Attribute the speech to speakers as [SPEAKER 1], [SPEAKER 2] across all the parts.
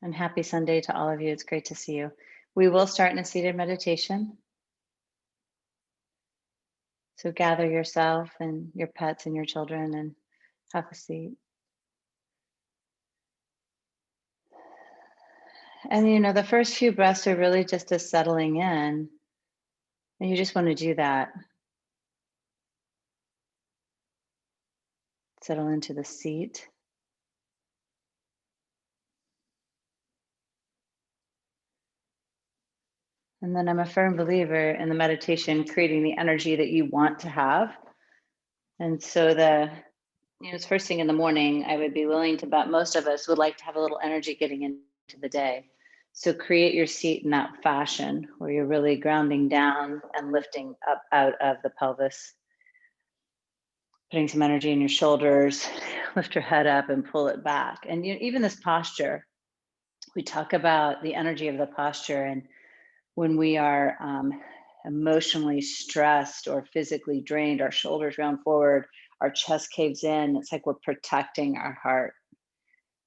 [SPEAKER 1] And happy Sunday to all of you. It's great to see you. We will start in a seated meditation. So gather yourself and your pets and your children and have a seat. And the first few breaths are really just a settling in. And you just want to do that. Settle into the seat. And then I'm a firm believer in the meditation creating the energy that you want to have. And so it's first thing in the morning, I would be willing to bet most of us would like to have a little energy getting into the day. So create your seat in that fashion where you're really grounding down and lifting up out of the pelvis, putting some energy in your shoulders, lift your head up and pull it back. And even this posture, we talk about the energy of the posture. And when we are emotionally stressed or physically drained, our shoulders round forward, our chest caves in. It's like we're protecting our heart.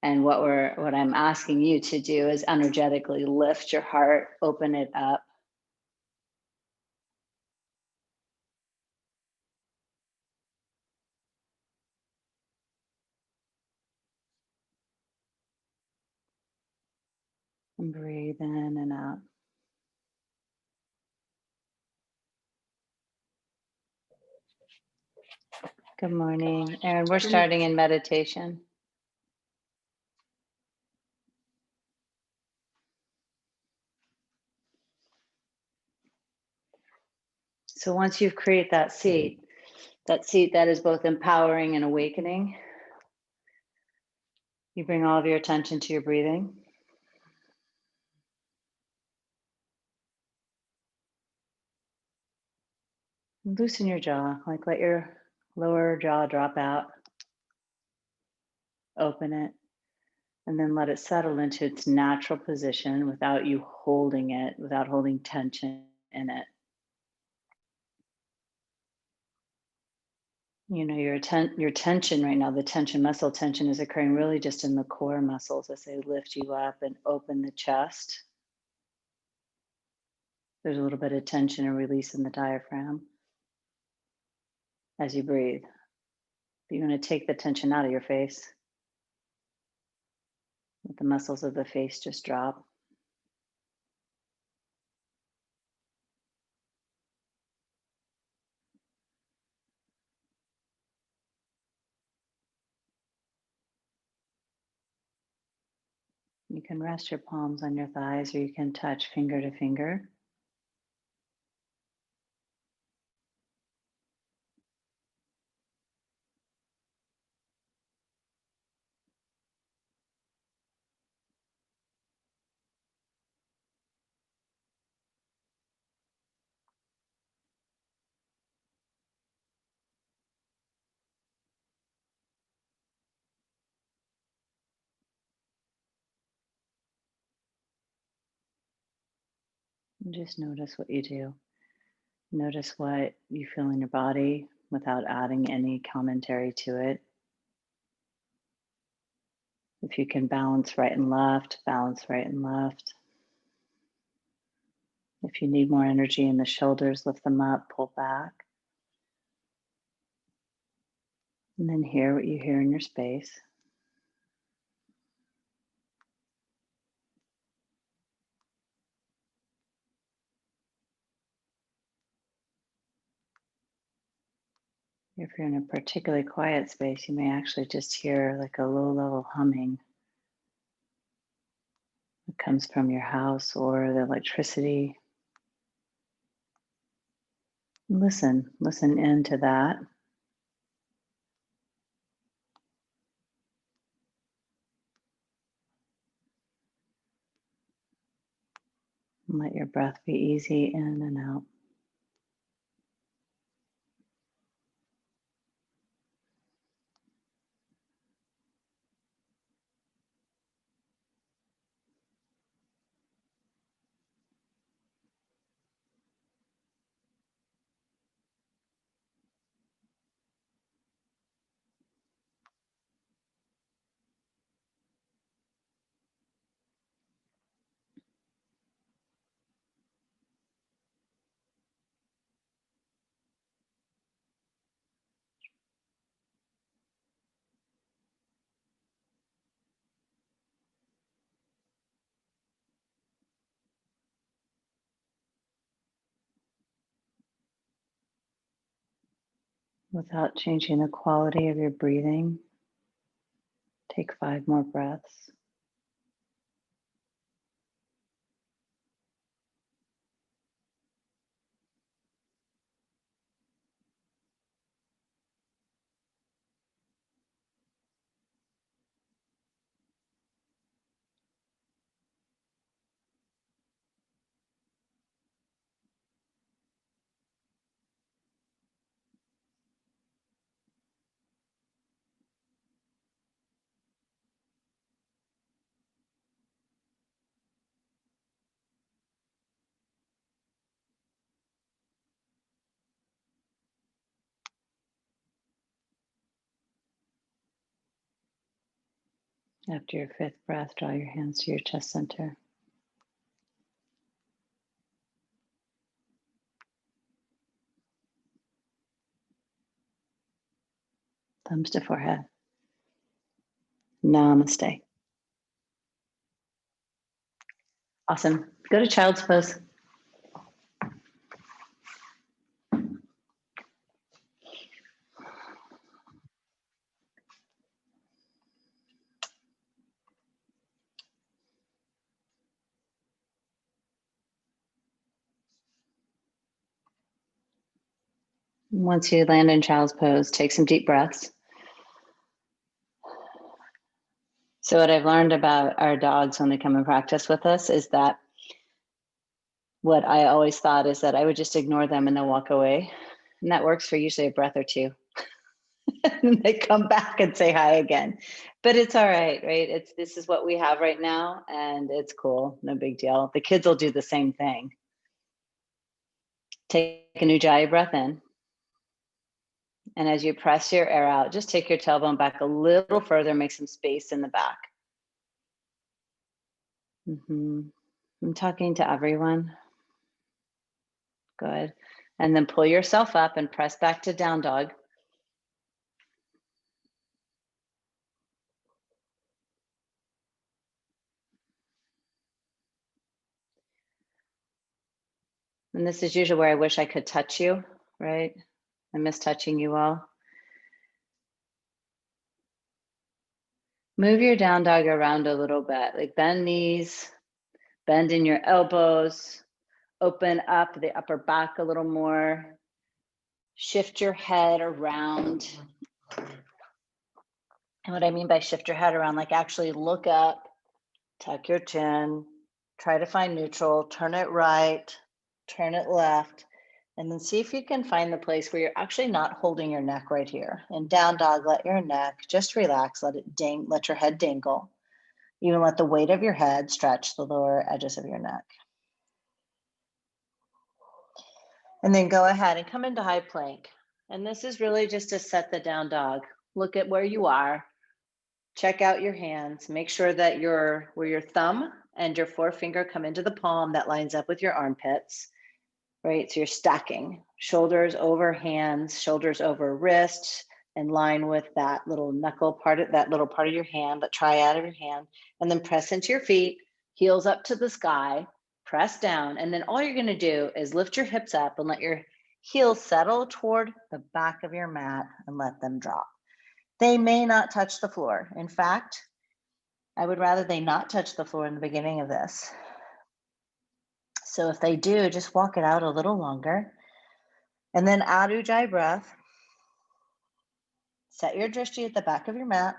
[SPEAKER 1] And what I'm asking you to do is energetically lift your heart, open it up. And breathe in and out. Good morning. Erin, we're starting in meditation. So once you've created that seat that is both empowering and awakening, you bring all of your attention to your breathing. Loosen your jaw, like let your lower jaw drop out. Open it, and then let it settle into its natural position without you holding it, without holding tension in it. Your tension right now, the tension, muscle tension is occurring really just in the core muscles as they lift you up and open the chest. There's a little bit of tension and release in the diaphragm as you breathe. But you want to take the tension out of your face. Let the muscles of the face just drop. You can rest your palms on your thighs, or you can touch finger to finger. And just notice what you do. Notice what you feel in your body without adding any commentary to it. If you can balance right and left, balance right and left. If you need more energy in the shoulders, lift them up, pull back. And then hear what you hear in your space. If you're in a particularly quiet space, you may actually just hear like a low level humming that comes from your house or the electricity. Listen into that. And let your breath be easy in and out. Without changing the quality of your breathing, take 5 more breaths. After your 5th breath, draw your hands to your chest center. Thumbs to forehead. Namaste. Awesome. Go to child's pose. Once you land in child's pose, take some deep breaths. So what I've learned about our dogs when they come and practice with us is that what I always thought is that I would just ignore them and they'll walk away. And that works for usually a breath or two. And they come back and say hi again. But it's all right, right? This is what we have right now, and it's cool. No big deal. The kids will do the same thing. Take a Ujjayi breath in. And as you press your air out, just take your tailbone back a little further, make some space in the back. I'm talking to everyone. Good. And then pull yourself up and press back to down dog. And this is usually where I wish I could touch you, right? I miss touching you all. Move your down dog around a little bit, like bend knees, bend in your elbows, open up the upper back a little more, shift your head around. And what I mean by shift your head around, like actually look up, tuck your chin, try to find neutral, turn it right, turn it left, and then see if you can find the place where you're actually not holding your neck right here. In down dog, let your neck just relax, let it ding, let your head dangle. Even let the weight of your head stretch the lower edges of your neck. And then go ahead and come into high plank. And this is really just to set the down dog. Look at where you are. Check out your hands. Make sure that where your thumb and your forefinger come into the palm, that lines up with your armpits, right? So you're stacking shoulders over hands, shoulders over wrists, in line with that little knuckle part of that little part of your hand, that triad of your hand, and then press into your feet, heels up to the sky, press down. And then all you're going to do is lift your hips up and let your heels settle toward the back of your mat and let them drop. They may not touch the floor. In fact, I would rather they not touch the floor in the beginning of this. So if they do, just walk it out a little longer. And then out Ujjayi breath. Set your drishti at the back of your mat.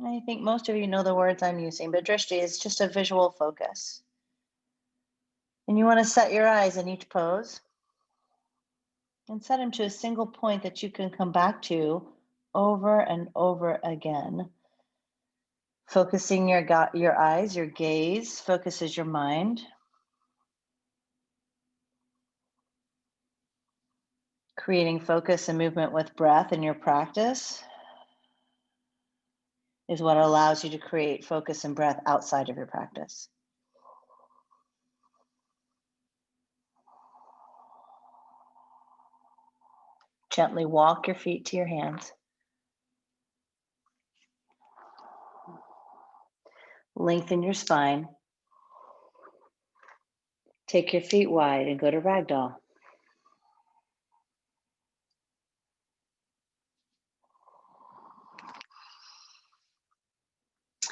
[SPEAKER 1] I think most of you know the words I'm using, but drishti is just a visual focus. And you want to set your eyes in each pose and set them to a single point that you can come back to over and over again. Focusing your eyes, your gaze focuses your mind. Creating focus and movement with breath in your practice is what allows you to create focus and breath outside of your practice. Gently walk your feet to your hands. Lengthen your spine. Take your feet wide and go to ragdoll.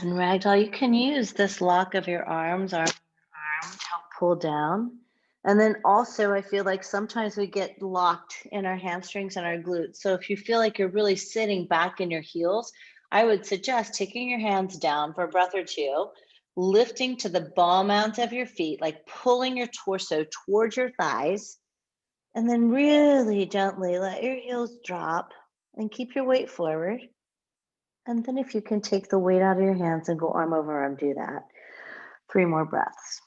[SPEAKER 1] In ragdoll, you can use this lock of your arm to help pull down. And then also, I feel like sometimes we get locked in our hamstrings and our glutes. So if you feel like you're really sitting back in your heels, I would suggest taking your hands down for a breath or two, lifting to the ball mounds of your feet, like pulling your torso towards your thighs, and then really gently let your heels drop and keep your weight forward. And then if you can take the weight out of your hands and go arm over arm, do that. 3 more breaths.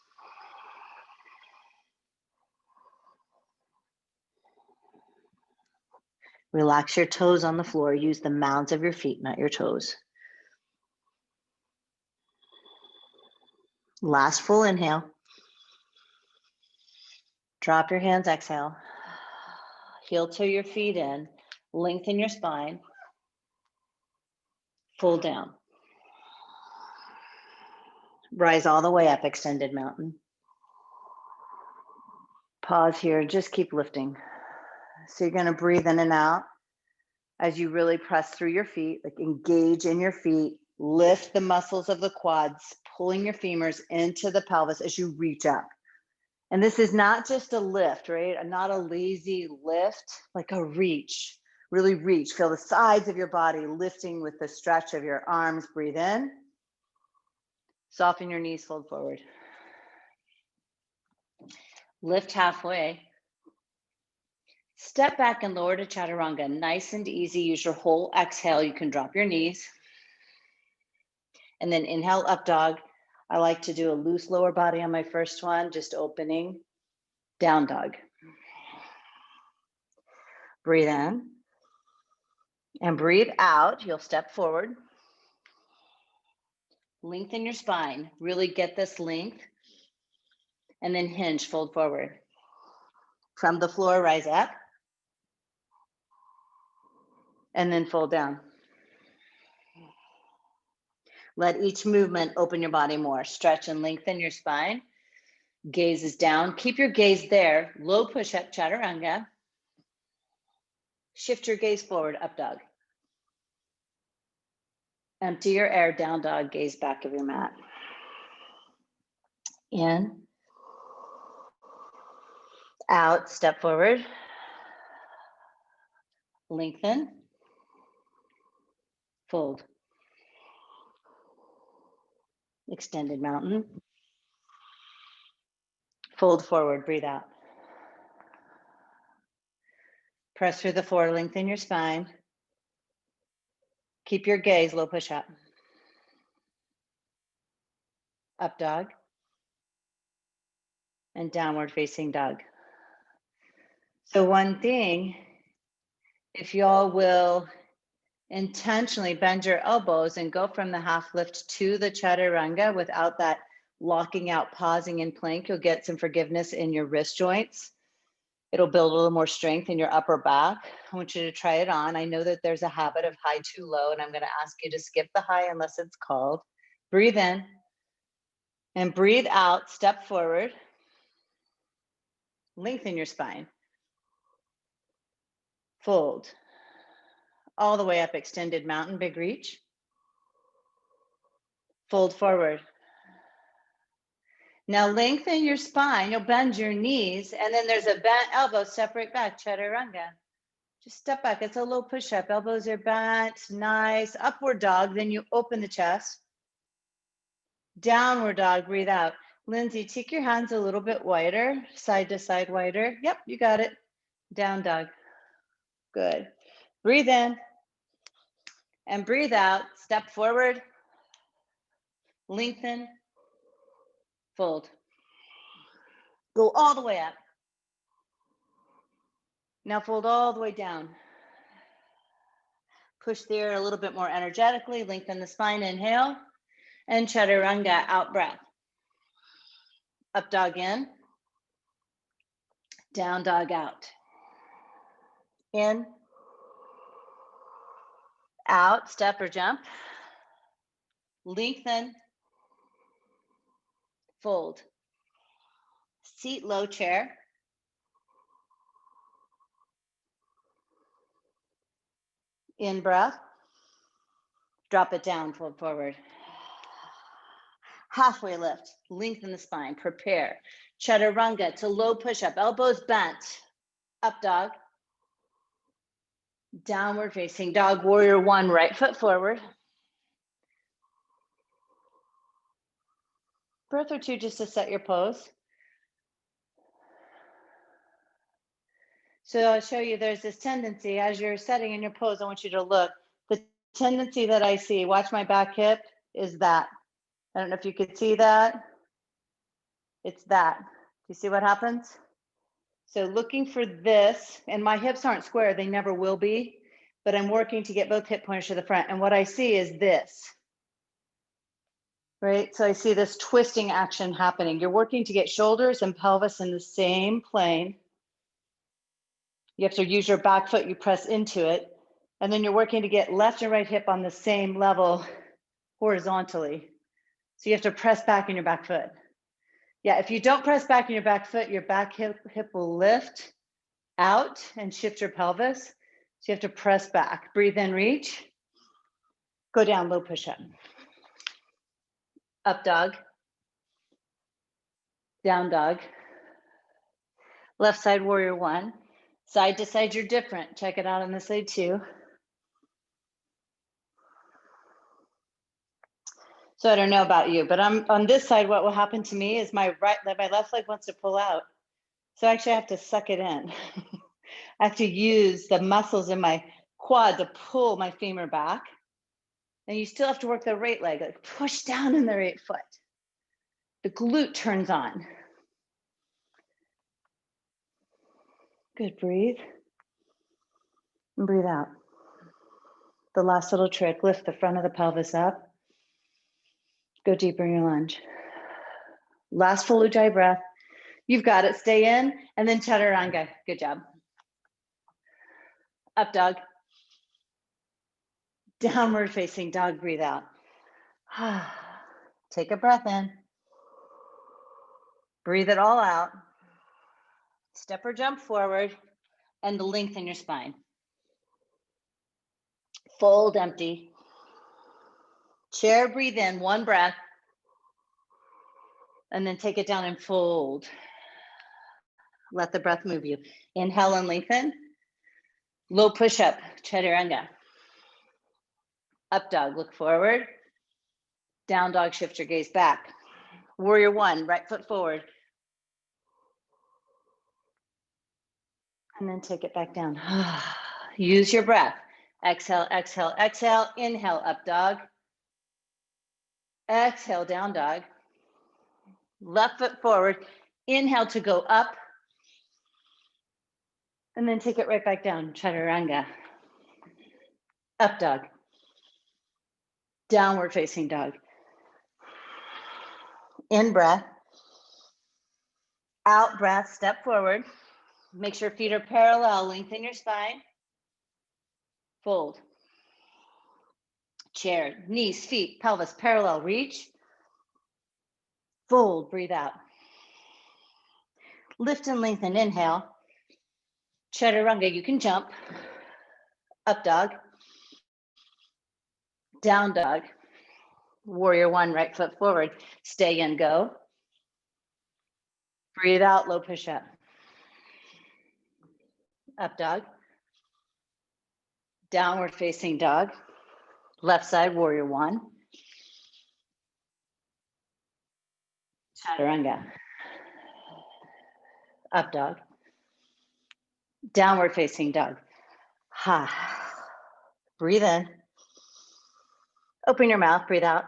[SPEAKER 1] Relax your toes on the floor. Use the mounds of your feet, not your toes. Last full inhale. Drop your hands, exhale. Heel toe your feet in. Lengthen your spine. Fold down. Rise all the way up, extended mountain. Pause here, just keep lifting. So you're gonna breathe in and out as you really press through your feet, like engage in your feet, lift the muscles of the quads, pulling your femurs into the pelvis as you reach up. And this is not just a lift, right? Not a lazy lift, like a reach. Really reach. Feel the sides of your body lifting with the stretch of your arms. Breathe in. Soften your knees, fold forward. Lift halfway. Step back and lower to chaturanga. Nice and easy. Use your whole exhale. You can drop your knees. And then inhale, up dog. I like to do a loose lower body on my first one, just opening. Down dog. Breathe in. And breathe out. You'll step forward. Lengthen your spine. Really get this length. And then hinge, fold forward. From the floor, rise up. And then fold down. Let each movement open your body more. Stretch and lengthen your spine. Gaze is down. Keep your gaze there. Low push-up, chaturanga. Shift your gaze forward, up dog. Empty your air, down dog. Gaze back of your mat. In. Out, step forward. Lengthen. Fold. Extended mountain. Fold forward, breathe out. Press through the floor, lengthen your spine. Keep your gaze, low push up. Up dog. And downward facing dog. So one thing, if y'all will intentionally bend your elbows and go from the half lift to the chaturanga without that locking out, pausing in plank, you'll get some forgiveness in your wrist joints. It'll build a little more strength in your upper back. I want you to try it on. I know that there's a habit of high to low, and I'm going to ask you to skip the high unless it's called. Breathe in and breathe out. Step forward. Lengthen your spine. Fold. All the way up, extended mountain, big reach. Fold forward. Now lengthen your spine. You'll bend your knees, and then there's a bent elbow. Separate back, chaturanga. Just step back. It's a low push-up. Elbows are bent. Nice. Upward dog. Then you open the chest. Downward dog. Breathe out. Lindsay, take your hands a little bit wider, side to side wider. Yep, you got it. Down dog. Good. Breathe in and breathe out. Step forward. Lengthen. Fold. Go all the way up. Now fold all the way down. Push the air a little bit more energetically. Lengthen the spine. Inhale. And chaturanga, out breath. Up dog in. Down dog out. In. Out, step or jump. Lengthen. Fold. Seat low chair. In breath. Drop it down, fold forward. Halfway lift, lengthen the spine, prepare. Chaturanga to low push-up, elbows bent. Up dog. Downward facing dog, warrior one, right foot forward. Breath or two just to set your pose. So I'll show you there's this tendency as you're setting in your pose, I want you to look. The tendency that I see, watch my back hip, is that. I don't know if you could see that. It's that. Do you see what happens? So looking for this, and my hips aren't square, they never will be, but I'm working to get both hip pointers to the front. And what I see is this, right? So I see this twisting action happening. You're working to get shoulders and pelvis in the same plane. You have to use your back foot, you press into it. And then you're working to get left and right hip on the same level horizontally. So you have to press back in your back foot. Yeah, if you don't press back in your back foot, your back hip will lift out and shift your pelvis. So you have to press back. Breathe in, reach. Go down, low push-up. Up dog. Down dog. Left side warrior one. Side to side, you're different. Check it out on this side too. So I don't know about you, but I'm on this side. What will happen to me is my left leg wants to pull out. So actually I have to suck it in. I have to use the muscles in my quad to pull my femur back. And you still have to work the right leg, like push down in the right foot. The glute turns on. Good, breathe. And breathe out. The last little trick, lift the front of the pelvis up. Go deeper in your lunge. Last full ujjayi breath. You've got it, stay in, and then chaturanga, good job. Up dog. Downward facing dog, breathe out. Take a breath in. Breathe it all out. Step or jump forward and lengthen your spine. Fold empty. Chair, breathe in, one breath. And then take it down and fold. Let the breath move you. Inhale and lengthen. Low push-up, chaturanga. Up dog, look forward. Down dog, shift your gaze back. Warrior one, right foot forward. And then take it back down. Use your breath. Exhale, exhale, exhale. Inhale, up dog. Exhale, down dog. Left foot forward. Inhale to go up. And then take it right back down, chaturanga. Up dog. Downward facing dog. In breath. Out breath, step forward. Make sure feet are parallel, lengthen your spine. Fold. Chair, knees, feet, pelvis parallel, reach. Fold, breathe out. Lift and lengthen, inhale. Chaturanga, you can jump. Up dog. Down dog. Warrior one, right foot forward. Stay in, go. Breathe out, low push-up. Up dog. Downward facing dog. Left side, warrior one. Chaturanga. Up dog. Downward facing dog. Breathe in. Open your mouth, breathe out.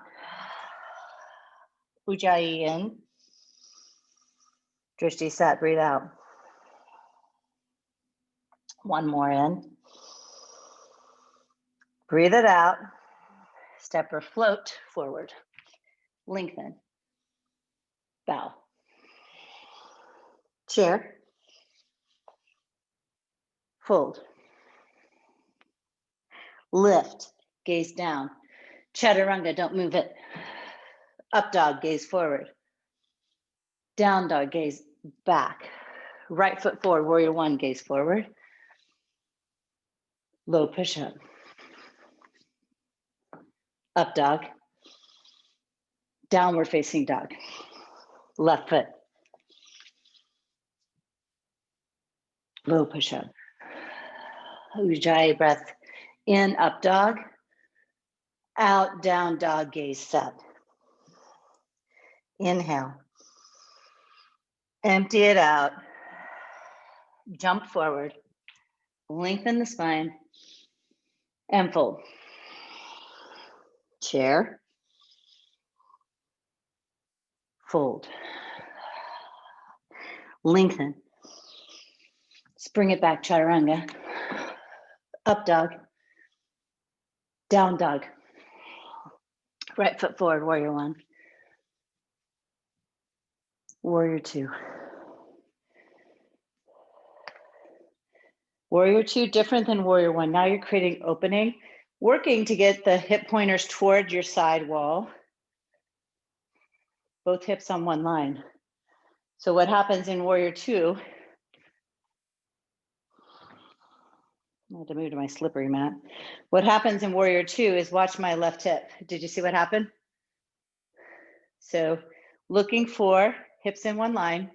[SPEAKER 1] Ujjayi in. Drishti sat, breathe out. One more in. Breathe it out. Step or float forward. Lengthen. Bow. Chair. Fold. Lift. Gaze down. Chaturanga, don't move it. Up dog, gaze forward. Down dog, gaze back. Right foot forward, warrior one, gaze forward. Low push-up. Up dog. Downward facing dog. Left foot. Low push-up. Ujjayi breath. In, up dog. Out, down dog, gaze set. Inhale. Empty it out. Jump forward. Lengthen the spine. And fold. Chair. Fold. Lengthen. Spring it back, chaturanga. Up dog. Down dog. Right foot forward, warrior one. Warrior two. Warrior two, different than warrior one. Now you're creating opening, working to get the hip pointers towards your side wall. Both hips on one line. So what happens in warrior two, I had to move to my slippery mat. What happens in warrior two is watch my left hip. Did you see what happened? So looking for hips in one line,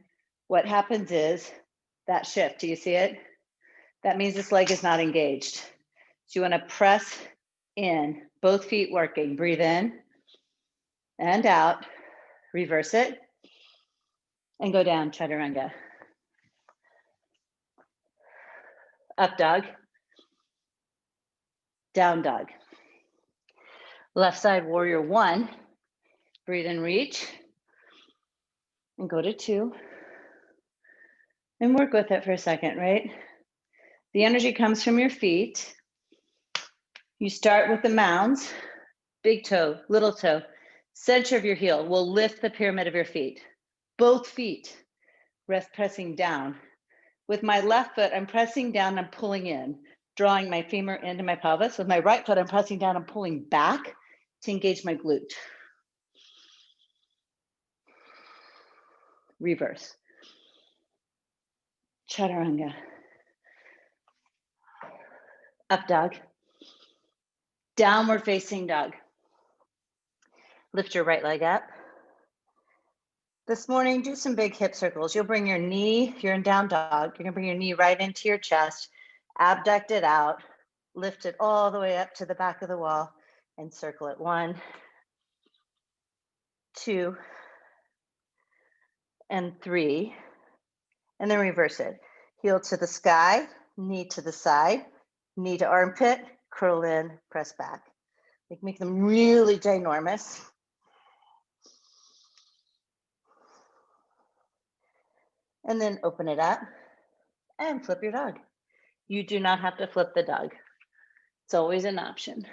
[SPEAKER 1] what happens is that shift, do you see it? That means this leg is not engaged. So you want to press in, both feet working. Breathe in and out, reverse it, and go down, chaturanga. Up dog, down dog. Left side, warrior one. Breathe and reach, and go to two. And work with it for a second, right? The energy comes from your feet. You start with the mounds, big toe, little toe, center of your heel will lift the pyramid of your feet. Both feet rest pressing down. With my left foot, I'm pressing down and pulling in, drawing my femur into my pelvis. With my right foot, I'm pressing down and pulling back to engage my glute. Reverse. Chaturanga. Up dog. Downward facing dog. Lift your right leg up. This morning, do some big hip circles. You'll bring your knee, if you're in down dog, you're gonna bring your knee right into your chest, abduct it out, lift it all the way up to the back of the wall and circle it. 1, 2, and 3. And then reverse it. Heel to the sky, knee to the side, knee to armpit, curl in, press back. Make them really ginormous. And then open it up and flip your dog. You do not have to flip the dog. It's always an option.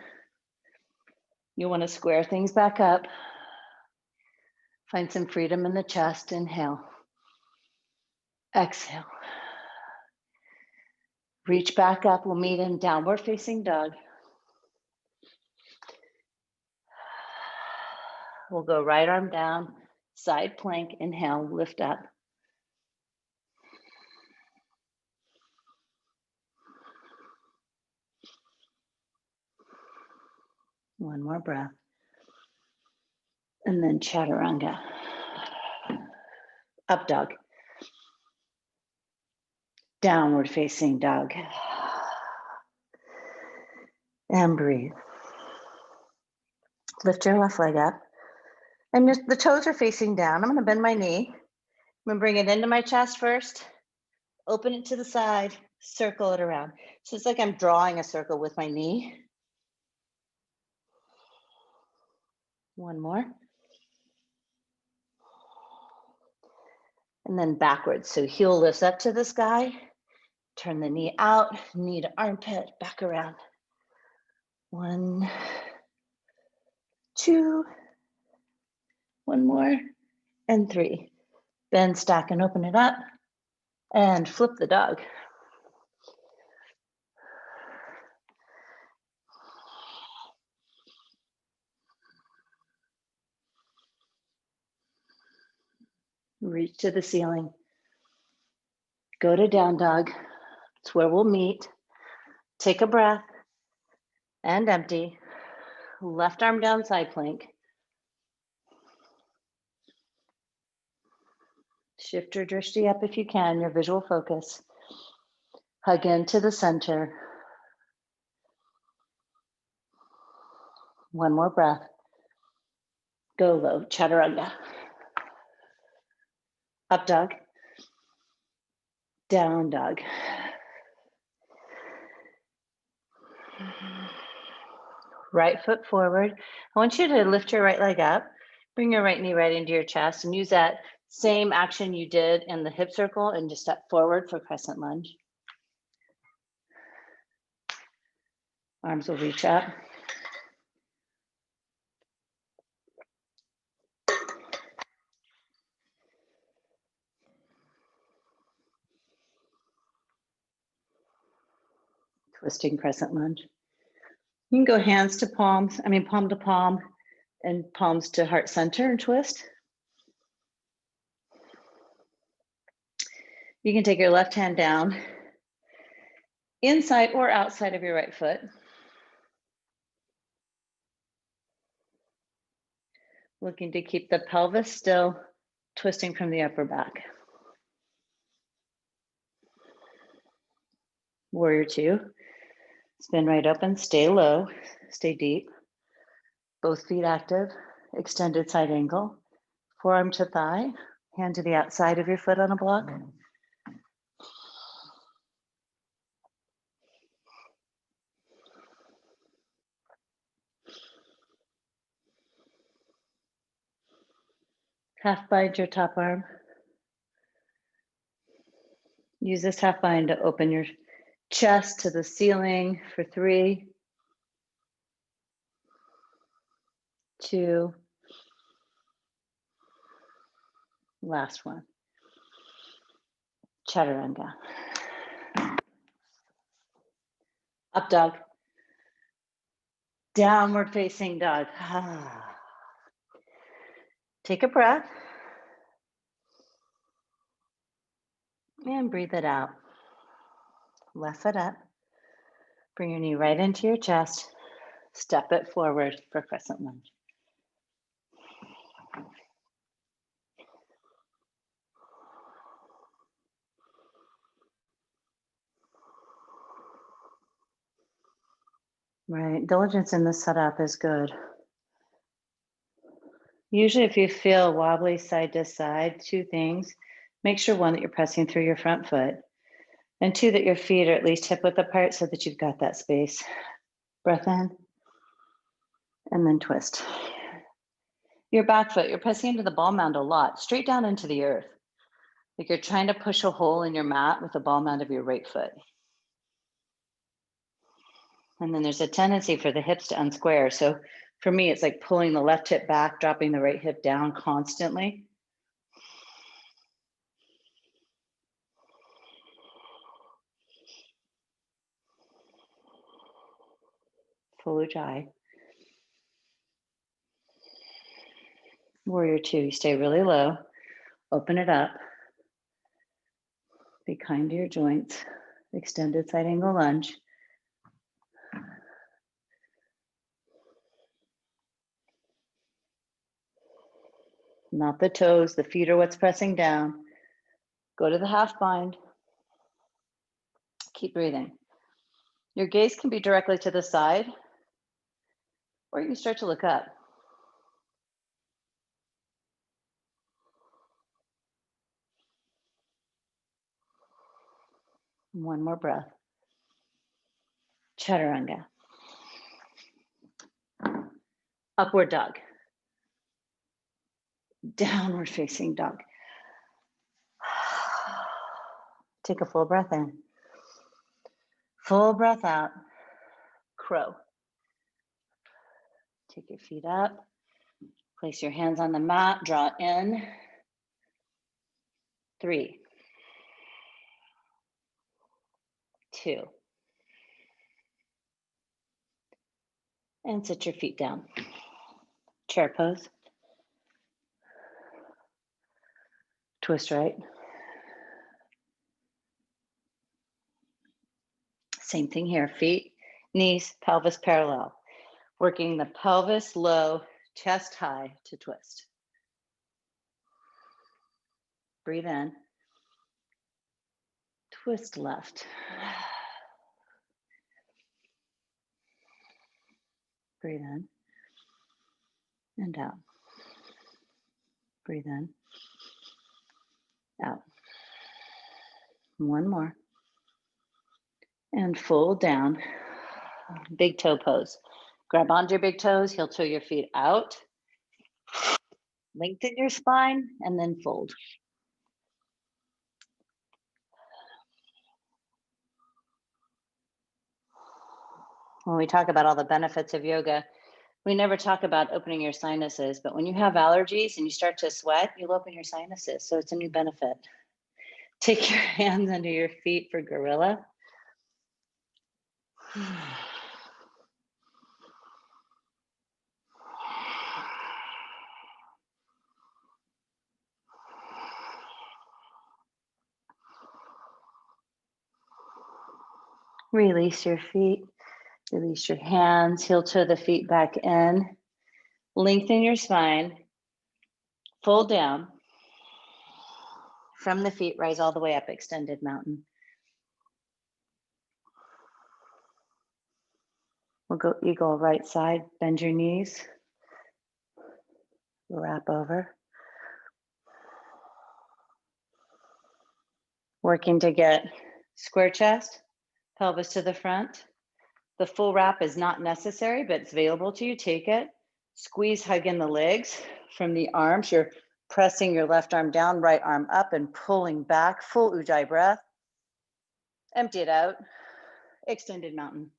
[SPEAKER 1] You want to square things back up. Find some freedom in the chest. Inhale. Exhale. Reach back up. We'll meet in downward facing dog. We'll go right arm down, side plank. Inhale, lift up. One more breath. And then chaturanga. Up dog. Downward facing dog. And breathe. Lift your left leg up. And the toes are facing down. I'm going to bend my knee. I'm going to bring it into my chest first. Open it to the side. Circle it around. So it's like I'm drawing a circle with my knee. One more. And then backwards. So heel lifts up to the sky. Turn the knee out, knee to armpit, back around. 1, 2, one more, and 3. Bend, stack, and open it up, and flip the dog. Reach to the ceiling. Go to down dog. It's where we'll meet. Take a breath and empty. Left arm down, side plank. Shift your drishti up if you can, your visual focus. Hug into the center. One more breath. Go low, chaturanga. Up dog. Down dog. Right foot forward. I want you to lift your right leg up. Bring your right knee right into your chest and use that same action you did in the hip circle and just step forward for crescent lunge. Arms will reach up. Twisting crescent lunge. You can go hands to palms, palm to palm and palms to heart center and twist. You can take your left hand down, inside or outside of your right foot. Looking to keep the pelvis still, twisting from the upper back. Warrior two. Spin right open, stay low, stay deep. Both feet active, extended side angle. Forearm to thigh, hand to the outside of your foot on a block. Half bind your top arm. Use this half bind to open your chest to the ceiling for 3, 2, last one. Chaturanga. Up dog. Downward facing dog. Take a breath. And breathe it out. Left foot up. Bring your knee right into your chest. Step it forward for crescent lunge. Right, diligence in the setup is good. Usually if you feel wobbly side to side, 2 things. Make sure 1, that you're pressing through your front foot, and 2, that your feet are at least hip width apart so that you've got that space. Breath in, and then twist. Your back foot, you're pressing into the ball mound a lot, straight down into the earth. Like you're trying to push a hole in your mat with the ball mound of your right foot. And then there's a tendency for the hips to unsquare. So for me, it's like pulling the left hip back, dropping the right hip down constantly. Full ujjayi. Warrior two, you stay really low, open it up. Be kind to your joints. Extended side angle lunge. Not the toes, the feet are what's pressing down. Go to the half bind. Keep breathing. Your gaze can be directly to the side, or you can start to look up. One more breath. Chaturanga. Upward dog. Downward facing dog. Take a full breath in. Full breath out. Crow. Take your feet up. Place your hands on the mat. Draw in. 3, 2. And sit your feet down. Chair pose. Twist right. Same thing here, feet, knees, pelvis parallel. Working the pelvis low, chest high to twist. Breathe in. Twist left. Breathe in and out. Breathe in, out. One more. And fold down. Big toe pose. Grab onto your big toes, heel toe your feet out. Lengthen your spine and then fold. When we talk about all the benefits of yoga, we never talk about opening your sinuses, but when you have allergies and you start to sweat, you'll open your sinuses. So it's a new benefit. Take your hands under your feet for gorilla. Release your feet, release your hands, heel toe the feet back in. Lengthen your spine, fold down. From the feet, rise all the way up, extended mountain. We'll go eagle right side, bend your knees, wrap over. Working to get square chest, pelvis to the front. The full wrap is not necessary, but it's available to you, take it. Squeeze, hug in the legs from the arms. You're pressing your left arm down, right arm up and pulling back, full Ujjayi breath. Empty it out, extended mountain.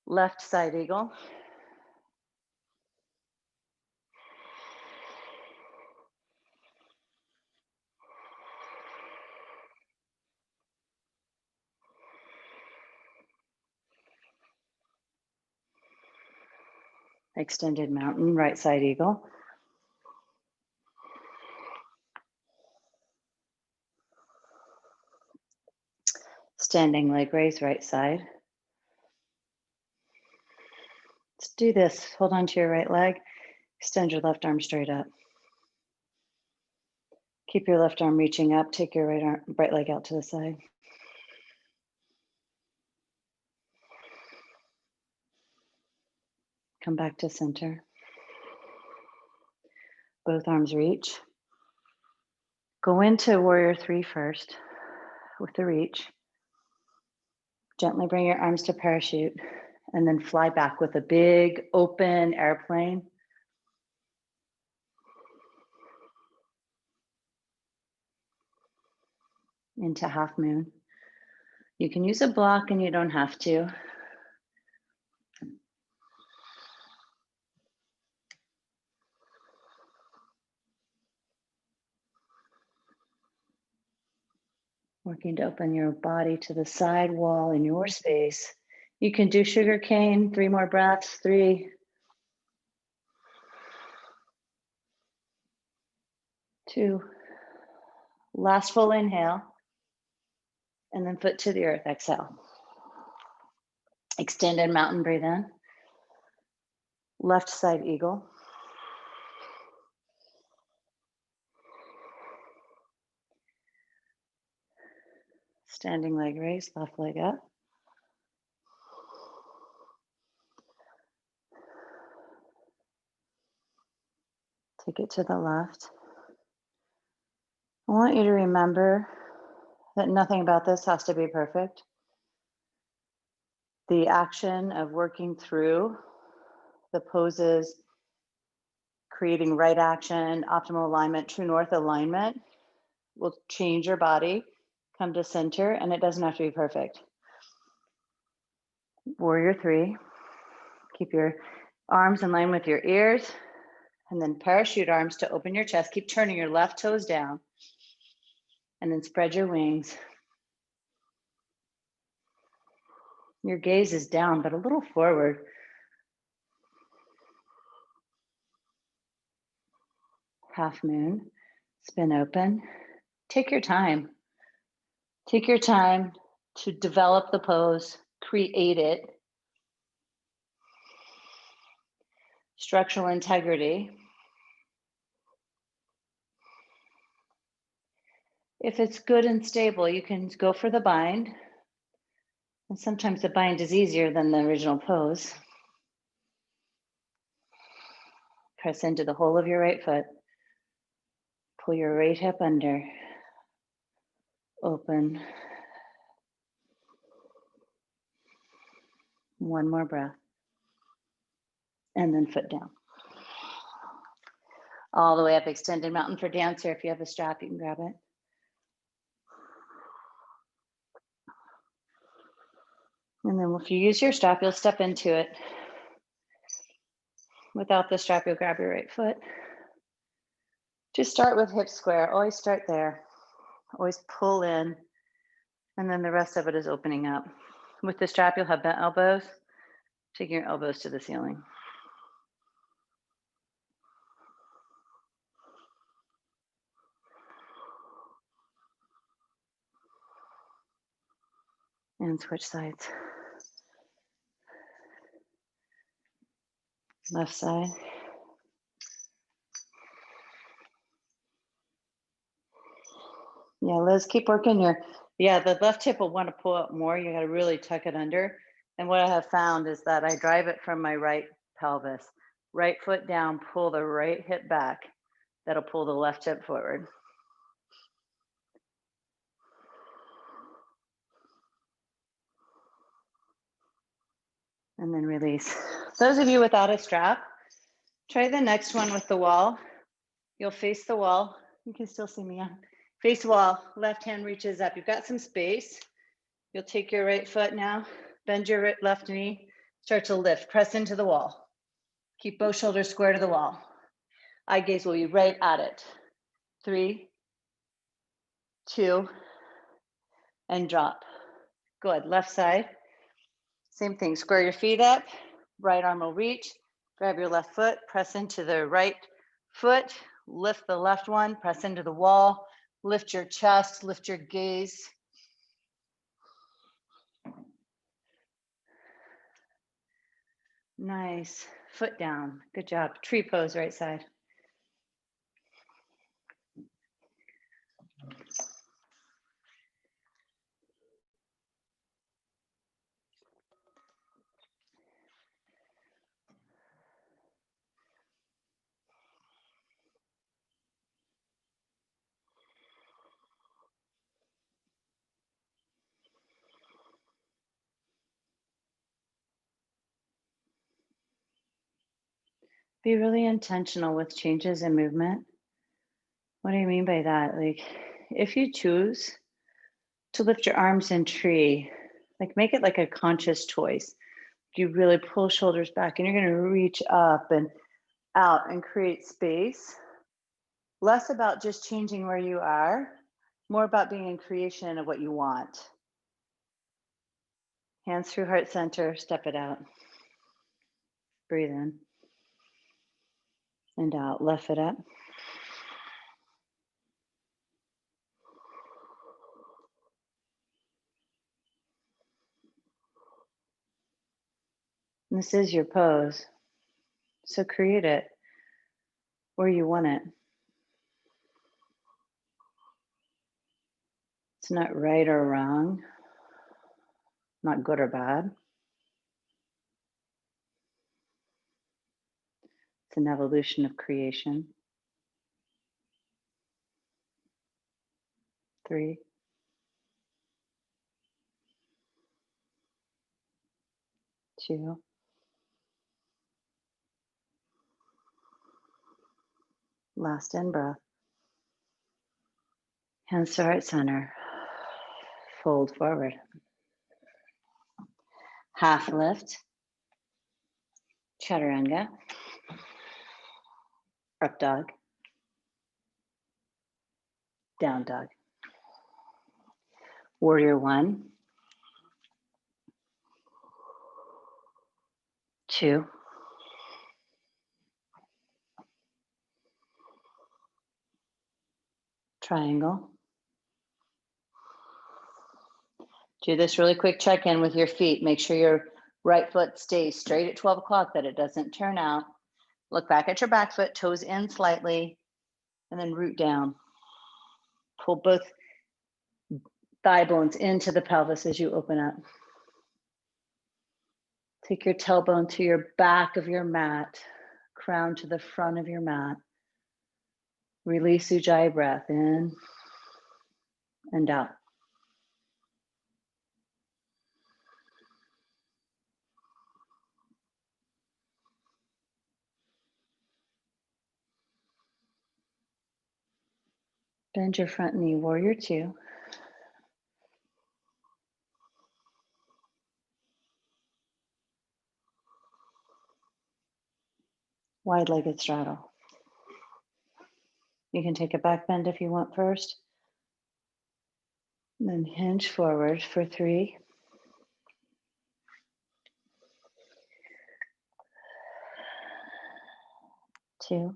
[SPEAKER 1] Left side eagle. Extended mountain, right side eagle. Standing leg raise, right side. Let's do this. Hold on to your right leg. Extend your left arm straight up. Keep your left arm reaching up. Take your right leg out to the side. Come back to center. Both arms reach. Go into warrior 3 first with the reach. Gently bring your arms to parachute and then fly back with a big open airplane. Into half moon. You can use a block and you don't have to. Working to open your body to the side wall in your space. You can do sugar cane, 3 more breaths, 3, 2, last full inhale, and then foot to the earth, exhale. Extended mountain, breathe in. Left side eagle. Standing leg raise, left leg up. Take it to the left. I want you to remember that nothing about this has to be perfect. The action of working through the poses, creating right action, optimal alignment, true north alignment will change your body, come to center, and it doesn't have to be perfect. Warrior 3, keep your arms in line with your ears, and then parachute arms to open your chest. Keep turning your left toes down, and then spread your wings. Your gaze is down, but a little forward. Half moon, spin open. Take your time. Take your time to develop the pose, create it, structural integrity. If it's good and stable, you can go for the bind. And sometimes the bind is easier than the original pose. Press into the whole of your right foot. Pull your right hip under. Open. One more breath. And then foot down. All the way up, extended mountain for dancer. If you have a strap, you can grab it. And then if you use your strap, you'll step into it. Without the strap, you'll grab your right foot. Just start with hip square. Always start there. Always pull in. And then the rest of it is opening up. With the strap, you'll have bent elbows. Taking your elbows to the ceiling. And switch sides. Left side. Yeah, Liz, keep working the left hip will want to pull up more. You got to really tuck it under. And what I have found is that I drive it from my right pelvis. Right foot down, pull the right hip back. That'll pull the left hip forward. And then release. Those of you without a strap, try the next one with the wall. You'll face the wall. You can still see me on. Face wall, left hand reaches up. You've got some space. You'll take your right foot now, bend your left knee, start to lift, press into the wall. Keep both shoulders square to the wall. Eye gaze will be right at it. 3, 2, and drop. Good, left side. Same thing, square your feet up, right arm will reach, grab your left foot, press into the right foot, lift the left one, press into the wall, lift your chest, lift your gaze. Nice, foot down, good job. Tree pose, right side. Be really intentional with changes in movement. What do you mean by that? Like, if you choose to lift your arms in tree, like make it like a conscious choice. You really pull shoulders back and you're going to reach up and out and create space. Less about just changing where you are, more about being in creation of what you want. Hands through heart center, step it out. Breathe in and out, left foot up. And this is your pose. So create it where you want it. It's not right or wrong, not good or bad. It's an evolution of creation. 3, 2, last in breath. Hands to heart center. Fold forward. Half lift. Chaturanga. Up dog. Down dog. Warrior 1. 2. Triangle. Do this really quick check-in with your feet. Make sure your right foot stays straight at 12 o'clock, that it doesn't turn out. Look back at your back foot, toes in slightly, and then root down. Pull both thigh bones into the pelvis as you open up. Take your tailbone to your back of your mat, crown to the front of your mat. Release Ujjayi breath in and out. Bend your front knee, warrior two. Wide-legged straddle. You can take a back bend if you want first. And then hinge forward for 3. 2.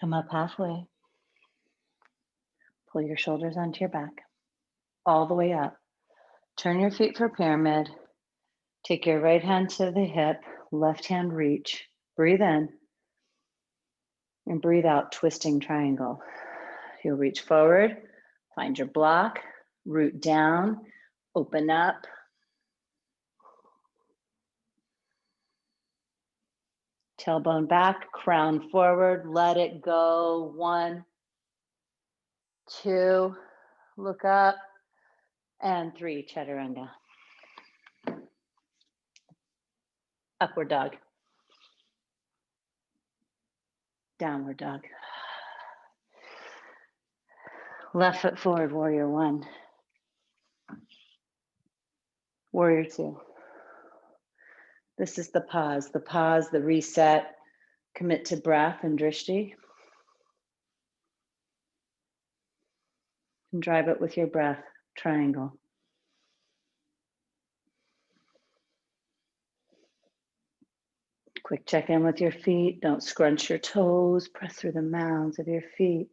[SPEAKER 1] Come up halfway. Pull your shoulders onto your back, all the way up. Turn your feet for pyramid. Take your right hand to the hip, left hand reach. Breathe in and breathe out, twisting triangle. You'll reach forward, find your block, root down, open up. Tailbone back, crown forward, let it go. 1, 2, look up, and 3, chaturanga. Upward dog. Downward dog. Left foot forward, warrior 1. Warrior 2. This is the pause, the reset. Commit to breath and drishti. And drive it with your breath, triangle. Quick check in with your feet. Don't scrunch your toes. Press through the mounds of your feet.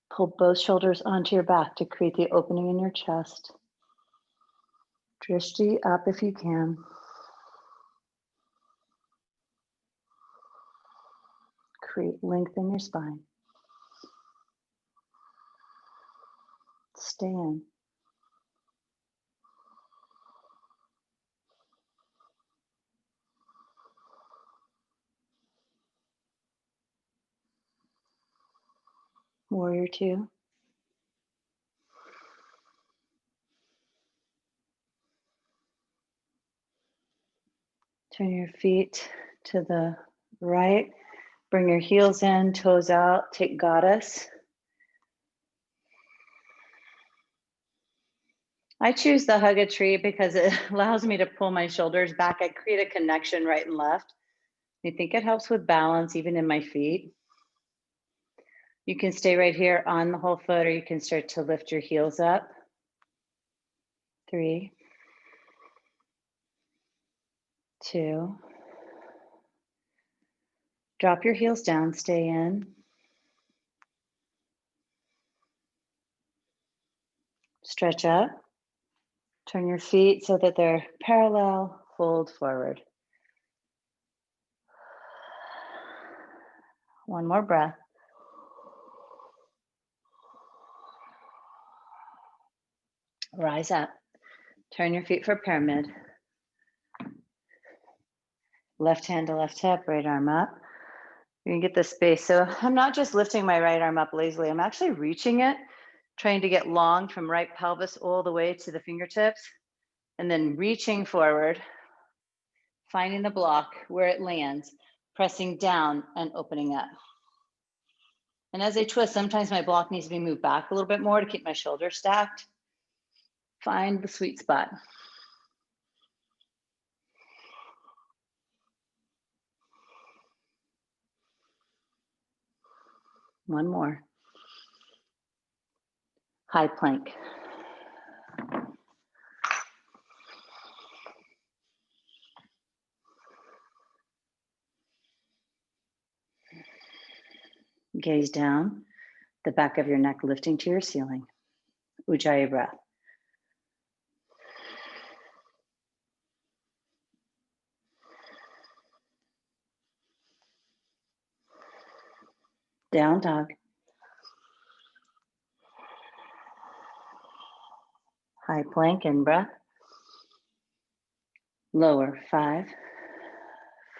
[SPEAKER 1] Pull both shoulders onto your back to create the opening in your chest. Drishti up if you can. Create length in your spine. Stay in. Warrior 2. Turn your feet to the right. Bring your heels in, toes out. Take goddess. I choose the hug a tree because it allows me to pull my shoulders back. I create a connection right and left. I think it helps with balance even in my feet. You can stay right here on the whole foot, or you can start to lift your heels up. 3, 2. Drop your heels down, stay in. Stretch up. Turn your feet so that they're parallel, fold forward. One more breath. Rise up. Turn your feet for pyramid. Left hand to left hip, right arm up. You can get the space. So I'm not just lifting my right arm up lazily, I'm actually reaching it, trying to get long from right pelvis all the way to the fingertips, and then reaching forward, finding the block where it lands, pressing down and opening up. And as I twist, sometimes my block needs to be moved back a little bit more to keep my shoulders stacked. Find the sweet spot. One more. High plank. Gaze down, the back of your neck lifting to your ceiling. Ujjayi breath. Down dog. High plank in breath. Lower 5,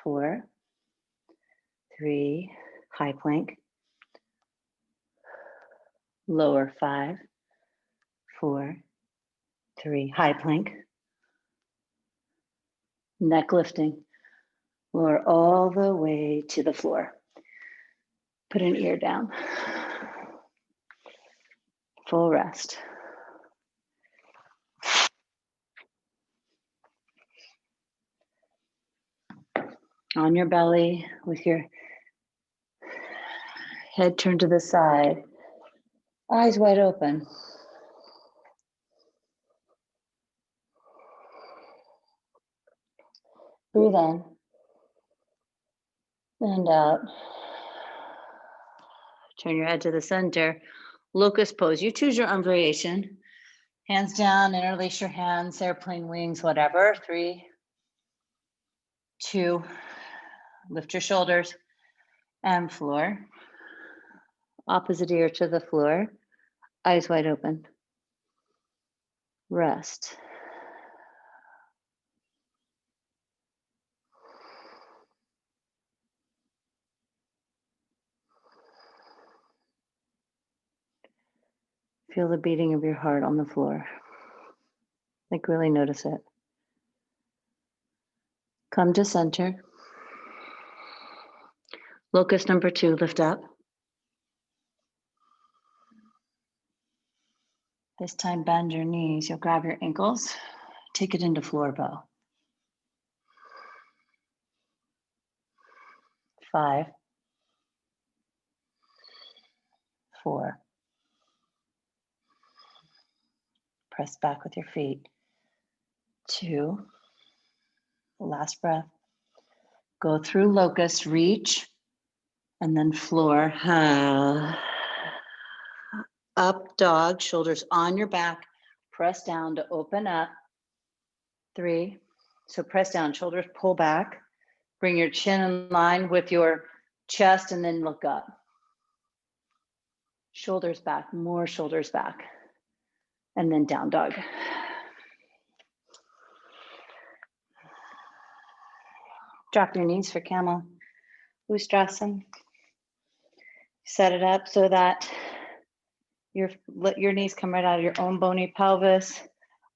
[SPEAKER 1] 4, 3, high plank. Lower 5, 4, 3, high plank. Neck lifting. Lower all the way to the floor. Put an ear down. Full rest. On your belly with your head turned to the side, eyes wide open. Breathe in and out. Turn your head to the center. Locust pose. You choose your own variation. Hands down, interlace your hands, airplane wings, whatever. 3, 2, lift your shoulders and floor. Opposite ear to the floor, eyes wide open. Rest. Feel the beating of your heart on the floor. Like really notice it. Come to center. Locust number 2, lift up. This time bend your knees. You'll grab your ankles. Take it into floor bow. 5, 4. Press back with your feet. 2. Last breath. Go through locust, reach, and then floor. Up dog, shoulders on your back. Press down to open up. 3. So press down, shoulders pull back. Bring your chin in line with your chest and then look up. Shoulders back, more shoulders back. And then down dog. Drop your knees for camel. Ustrasana. Set it up so that let your knees come right out of your own bony pelvis.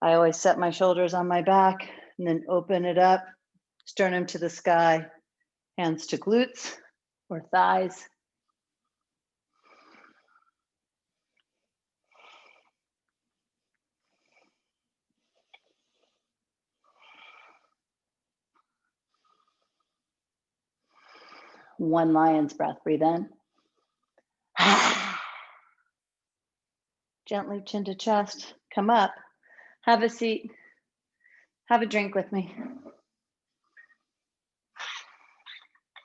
[SPEAKER 1] I always set my shoulders on my back and then open it up, sternum to the sky, hands to glutes or thighs. One lion's breath, breathe in. Gently chin to chest, come up, have a seat, have a drink with me.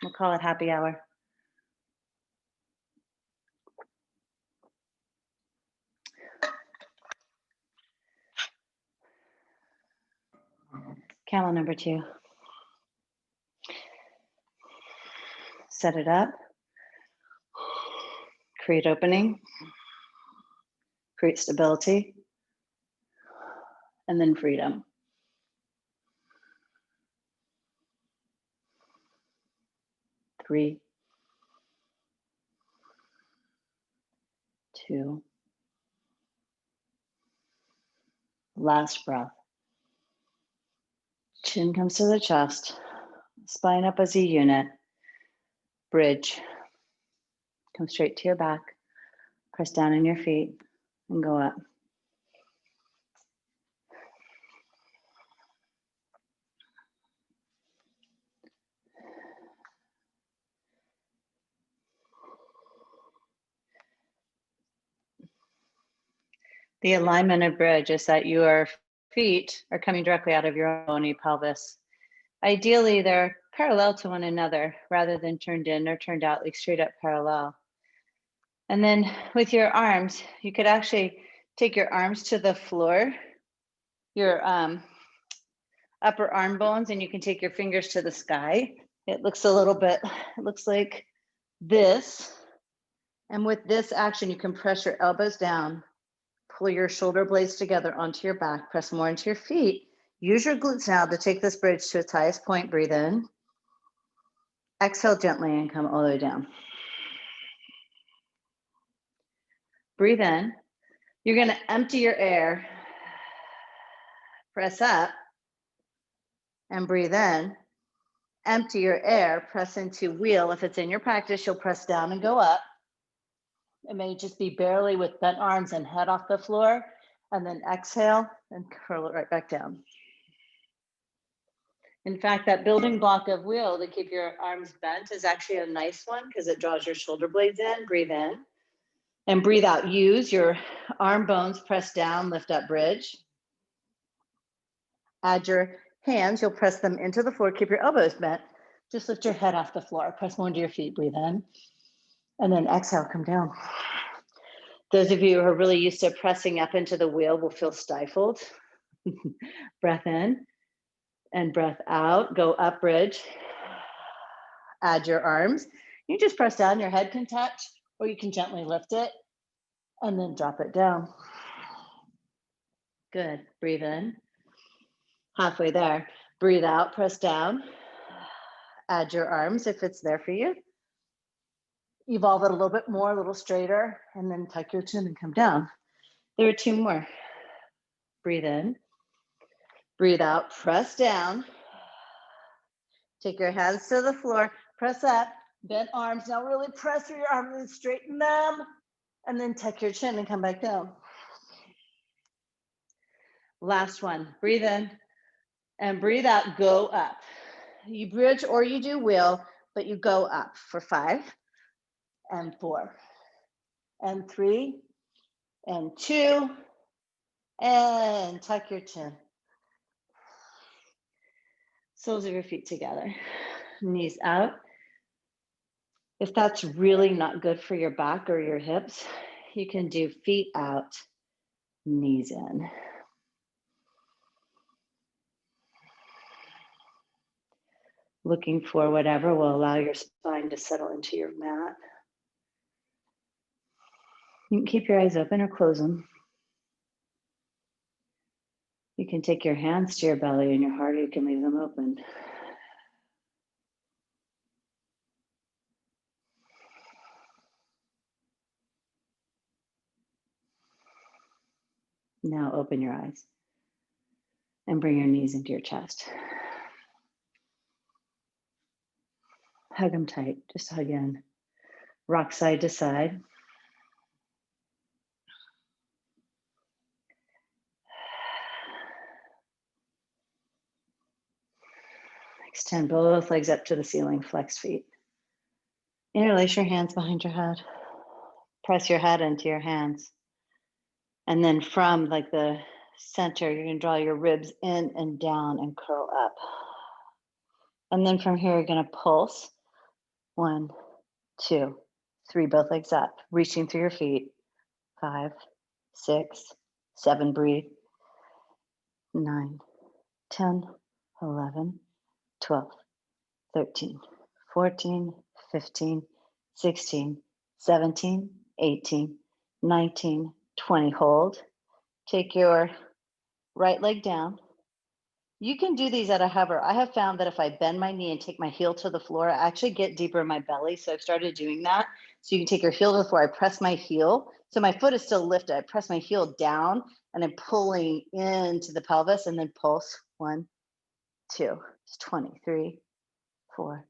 [SPEAKER 1] We'll call it happy hour. Camel number 2. Set it up. Create opening. Create stability. And then freedom. 3, 2. Last breath. Chin comes to the chest. Spine up as a unit. Bridge. Come straight to your back. Press down in your feet and go up. The alignment of bridge is that your feet are coming directly out of your bony pelvis. Ideally, they're parallel to one another rather than turned in or turned out, like straight up parallel. And then with your arms, you could actually take your arms to the floor, your upper arm bones, and you can take your fingers to the sky. It looks it looks like this. And with this action, you can press your elbows down, pull your shoulder blades together onto your back, press more into your feet. Use your glutes now to take this bridge to its highest point. Breathe in. Exhale gently and come all the way down. Breathe in. You're going to empty your air. Press up and breathe in. Empty your air, press into wheel. If it's in your practice, you'll press down and go up. It may just be barely with bent arms and head off the floor, and then exhale and curl it right back down. In fact, that building block of wheel to keep your arms bent is actually a nice one because it draws your shoulder blades in. Breathe in and breathe out. Use your arm bones, press down, lift up, bridge. Add your hands, you'll press them into the floor, keep your elbows bent. Just lift your head off the floor, press more into your feet, breathe in, and then exhale, come down. Those of you who are really used to pressing up into the wheel will feel stifled. Breath in and breath out, go up, bridge. Add your arms. You just press down, your head can touch, or you can gently lift it and then drop it down. Good, breathe in. Halfway there, breathe out, press down. Add your arms if it's there for you. Evolve it a little bit more, a little straighter, and then tuck your chin and come down. There are two more. Breathe in, breathe out, press down. Take your hands to the floor, press up, bent arms. Now really press through your arms and straighten them, and then tuck your chin and come back down. Last one, breathe in and breathe out, go up. You bridge or you do wheel, but you go up for 5 and 4 and 3 and 2 and tuck your chin. Soles of your feet together, knees out. If that's really not good for your back or your hips, you can do feet out, knees in. Looking for whatever will allow your spine to settle into your mat. You can keep your eyes open or close them. You can take your hands to your belly and your heart, or you can leave them open. Now open your eyes and bring your knees into your chest. Hug them tight, just hug in. Rock side to side. Extend both legs up to the ceiling, flex feet. Interlace your hands behind your head. Press your head into your hands. And then from like the center, you're gonna draw your ribs in and down and curl up. And then from here, you're gonna pulse. 1, 2, 3, both legs up, reaching through your feet. 5, 6, 7, breathe. 9, 10, 11, 12, 13, 14, 15, 16, 17, 18, 19, 20. Hold. Take your right leg down. You can do these at a hover. I have found that if I bend my knee and take my heel to the floor, I actually get deeper in my belly. So I've started doing that. So you can take your heel to the floor. I press my heel. So my foot is still lifted. I press my heel down and I'm pulling into the pelvis and then pulse. 1, 2, it's 20, 3, 4,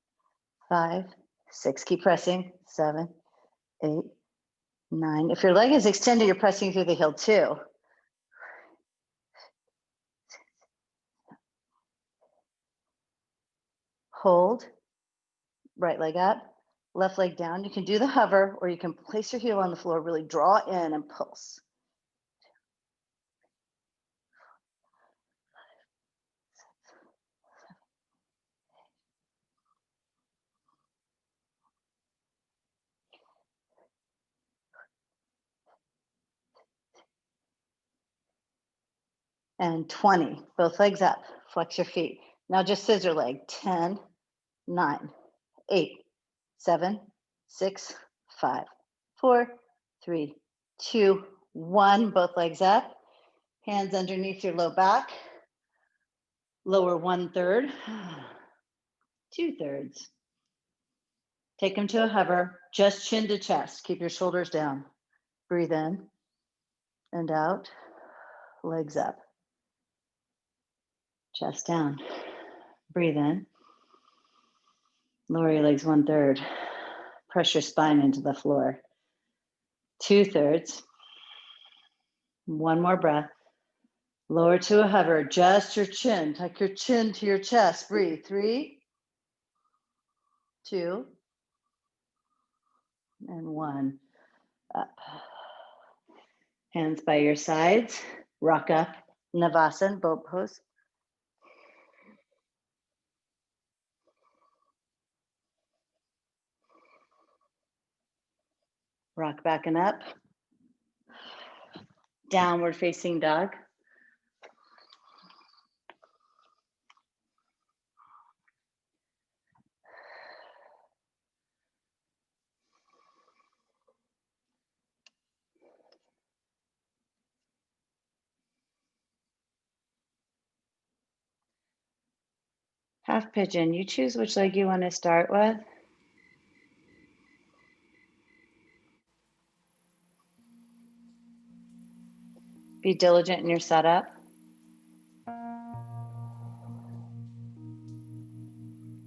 [SPEAKER 1] 5, 6. Keep pressing. 7, 8, 9. If your leg is extended, you're pressing through the heel too. Hold. Right leg up, left leg down. You can do the hover or you can place your heel on the floor, really draw in and pulse. and 20. Both legs up. Flex your feet. Now just scissor leg. 10, 9, 8, 7, 6, 5, 4, 3, 2, 1. Both legs up. Hands underneath your low back. Lower 1/3, 2/3. Take them to a hover, just chin to chest. Keep your shoulders down. Breathe in and out, legs up. Chest down. Breathe in. Lower your legs 1/3. Press your spine into the floor. 2/3. One more breath. Lower to a hover, just your chin. Tuck your chin to your chest. Breathe. 3, 2, and 1. Up. Hands by your sides. Rock up. Navasana, boat pose. Rock back and up. Downward facing dog. Half pigeon. You choose which leg you want to start with. Be diligent in your setup.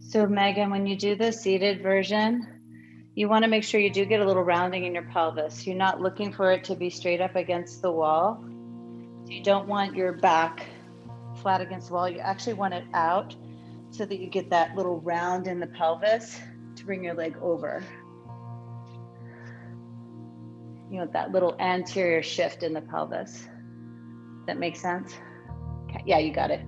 [SPEAKER 1] So Megan, when you do the seated version, you want to make sure you do get a little rounding in your pelvis. You're not looking for it to be straight up against the wall. So you don't want your back flat against the wall. You actually want it out so that you get that little round in the pelvis to bring your leg over. You want that little anterior shift in the pelvis. That makes sense? Okay. Yeah, you got it.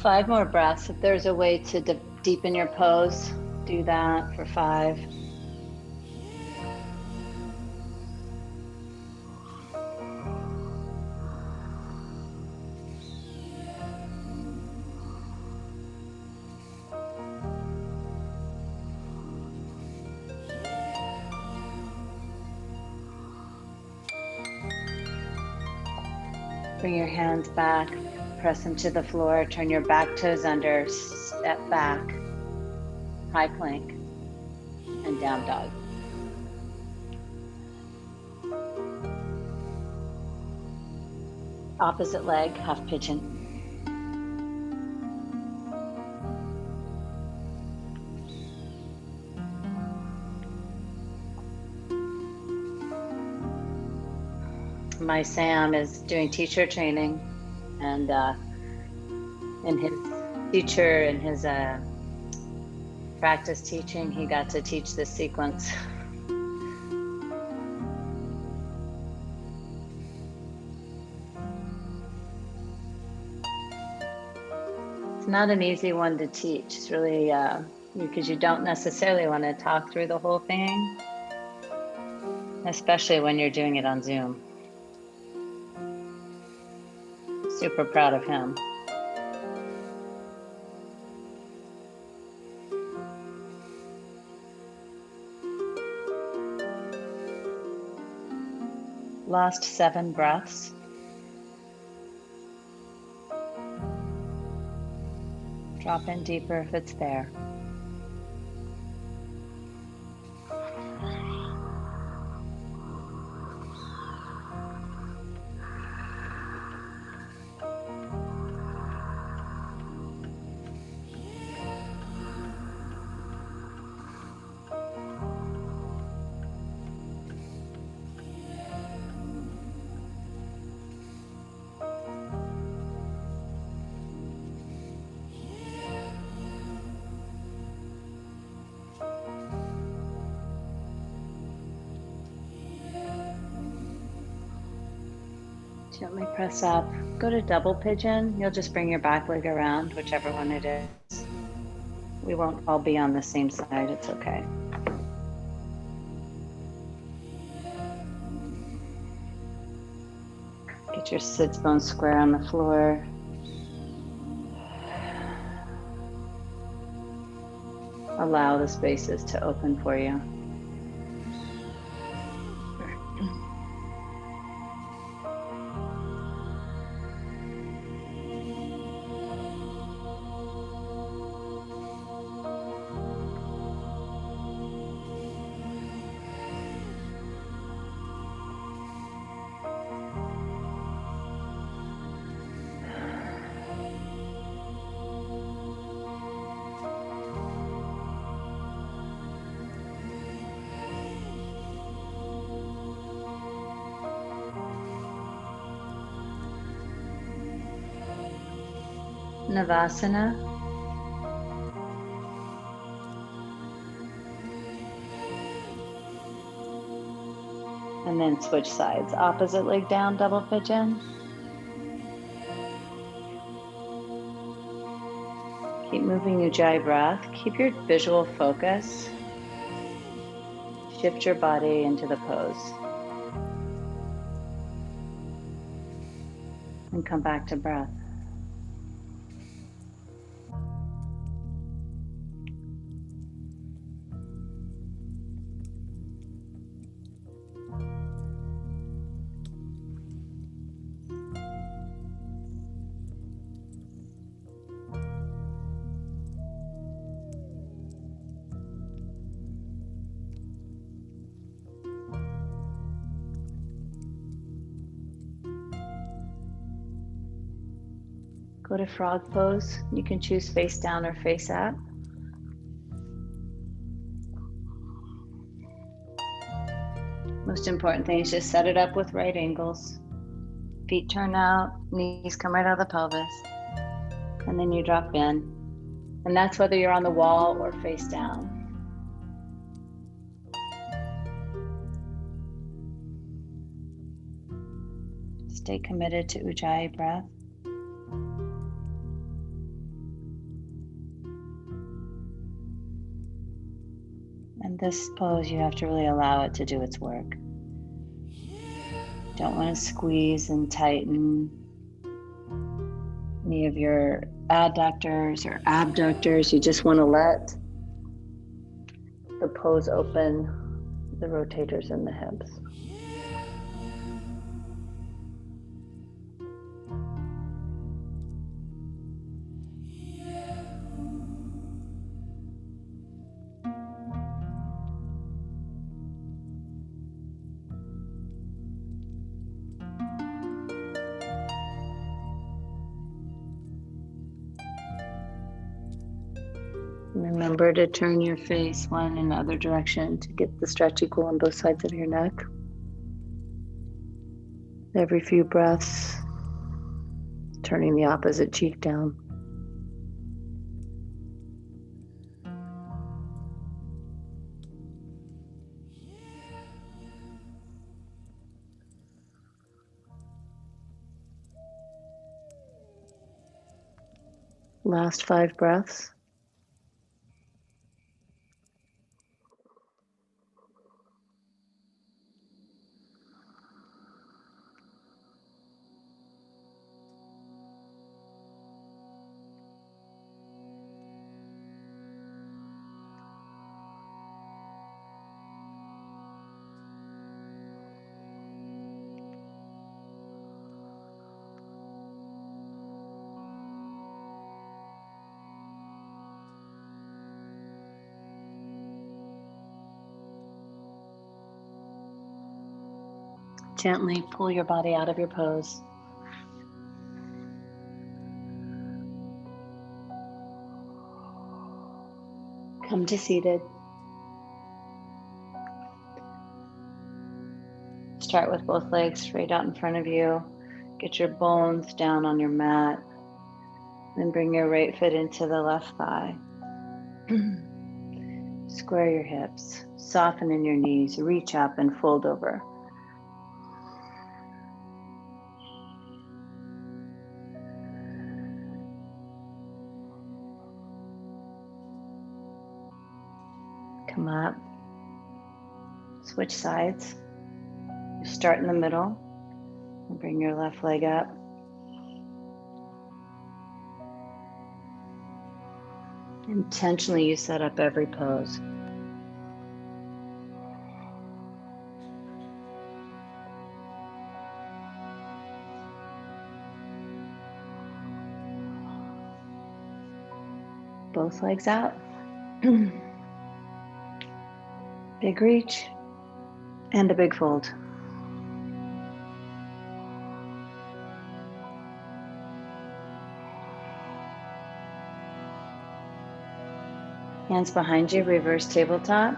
[SPEAKER 1] Five more breaths. If there's a way to deepen your pose, do that for 5. Bring your hands back, press them to the floor, turn your back toes under, step back, high plank, and down dog. Opposite leg, half pigeon. My Sam is doing teacher training, and his teacher and his practice teaching, he got to teach this sequence. It's not an easy one to teach. It's really because you don't necessarily want to talk through the whole thing, especially when you're doing it on Zoom. Super proud of him. Last 7 breaths. Drop in deeper if it's there. Gently press up. Go to double pigeon. You'll just bring your back leg around, whichever one it is. We won't all be on the same side. It's okay. Get your sits bones square on the floor. Allow the spaces to open for you. Navasana. And then switch sides. Opposite leg down, double pigeon. Keep moving Ujjayi breath. Keep your visual focus. Shift your body into the pose. And come back to breath. Go to frog pose. You can choose face down or face up. Most important thing is just set it up with right angles. Feet turn out, knees come right out of the pelvis. And then you drop in. And that's whether you're on the wall or face down. Stay committed to Ujjayi breath. And this pose, you have to really allow it to do its work. Don't want to squeeze and tighten any of your adductors or abductors. You just want to let the pose open the rotators in the hips. Remember to turn your face one in the other direction to get the stretch equal on both sides of your neck. Every few breaths, turning the opposite cheek down. Last 5 breaths. Gently pull your body out of your pose. Come to seated. Start with both legs straight out in front of you. Get your bones down on your mat. Then bring your right foot into the left thigh. Square your hips. Soften in your knees. Reach up and fold over. Come up. Switch sides. You start in the middle and bring your left leg up. Intentionally, you set up every pose. Both legs out. Big reach and a big fold. Hands behind you, reverse tabletop.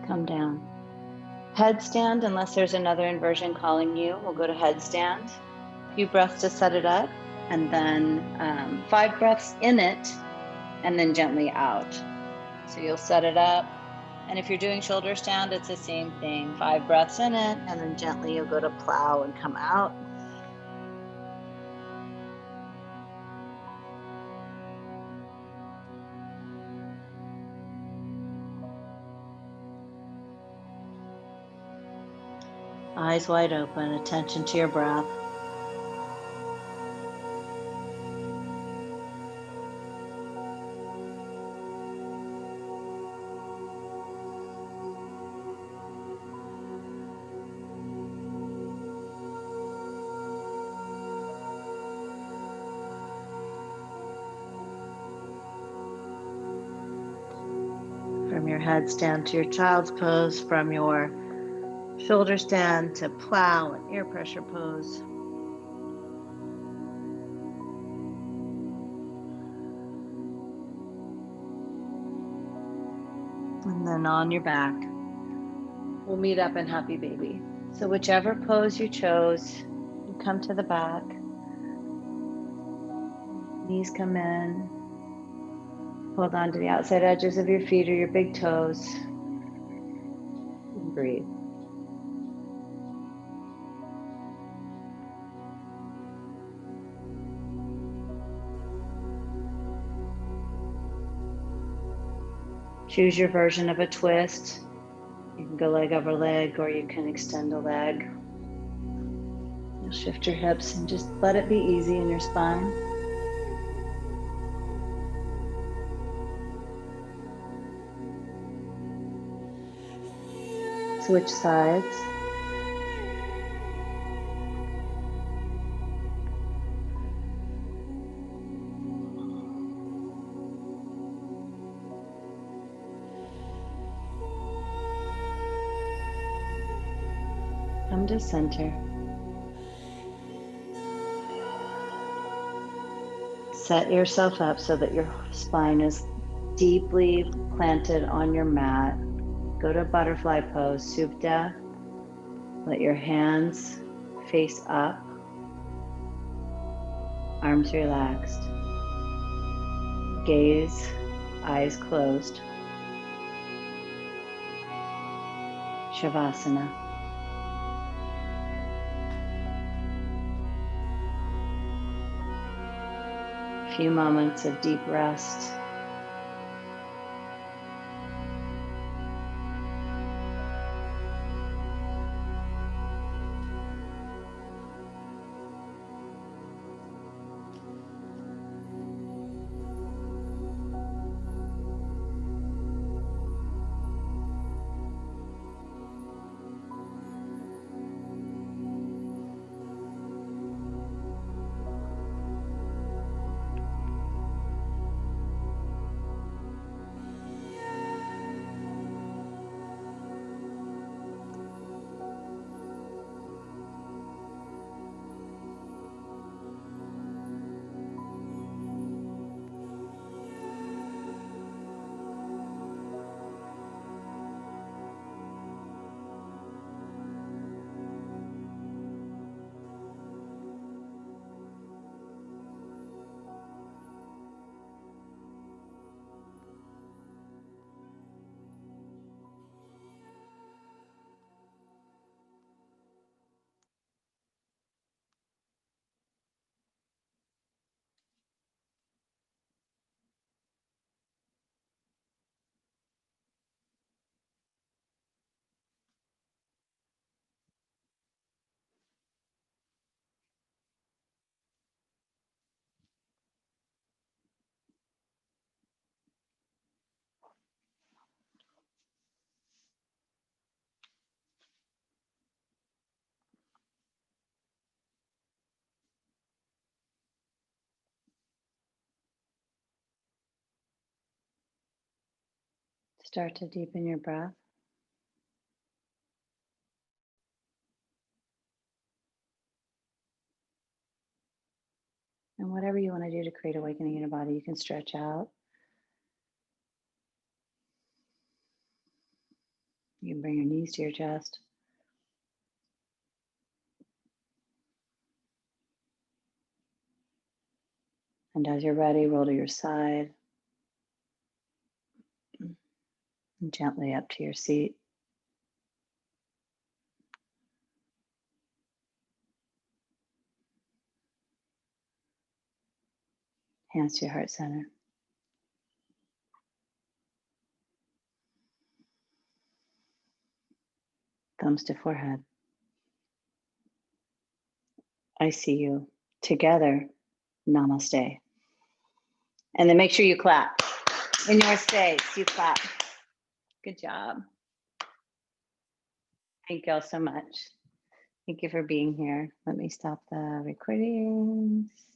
[SPEAKER 1] Come down. Headstand, unless there's another inversion calling you, we'll go to headstand. A few breaths to set it up, and then 5 breaths in it, and then gently out. So you'll set it up. And if you're doing shoulder stand, it's the same thing. 5 breaths in it, and then gently you'll go to plow and come out. Eyes wide open, attention to your breath. From your headstand to your child's pose, from your shoulder stand to plow and ear pressure pose. And then on your back, we'll meet up in happy baby. So whichever pose you chose, you come to the back. Knees come in. Hold on to the outside edges of your feet or your big toes. And breathe. Choose your version of a twist. You can go leg over leg, or you can extend a leg. You'll shift your hips and just let it be easy in your spine. Switch sides. Come to center. Set yourself up so that your spine is deeply planted on your mat. Go to butterfly pose, Supta. Let your hands face up, arms relaxed. Gaze, eyes closed. Shavasana. A few moments of deep rest. Start to deepen your breath. And whatever you want to do to create awakening in your body, you can stretch out. You can bring your knees to your chest. And as you're ready, roll to your side. And gently up to your seat. Hands to your heart center. Thumbs to forehead. I see you. Together, namaste. And then make sure you clap. In your space, you clap. Good job. Thank you all so much. Thank you for being here. Let me stop the recordings.